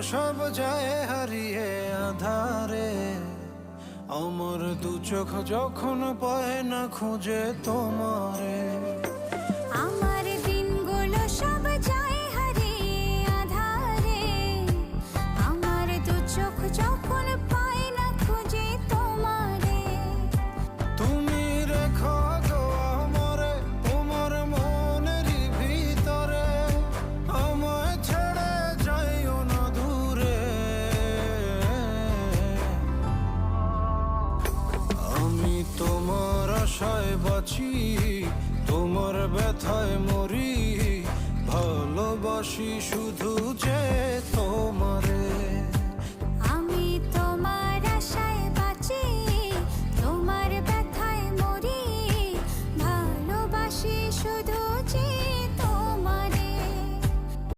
সব যায় হারিয়ে আধারে, আমার দু চোখ যখন পায় না খুঁজে তোমারে। আমার দিনগুলো সব যায় হারিয়ে আঁধারে, আমার দু চোখ যখন পায় না খুঁজে তোমারে। তুমি রেখো গো আমারে তোমার মনেরই ভিতরে, আমায় ছেড়ে যাইও না দূরে। আমি তোমার আশায় বাঁচি, তোমার ব্যথায় মরি, ভালোবাসি শুধু যে তোমারে।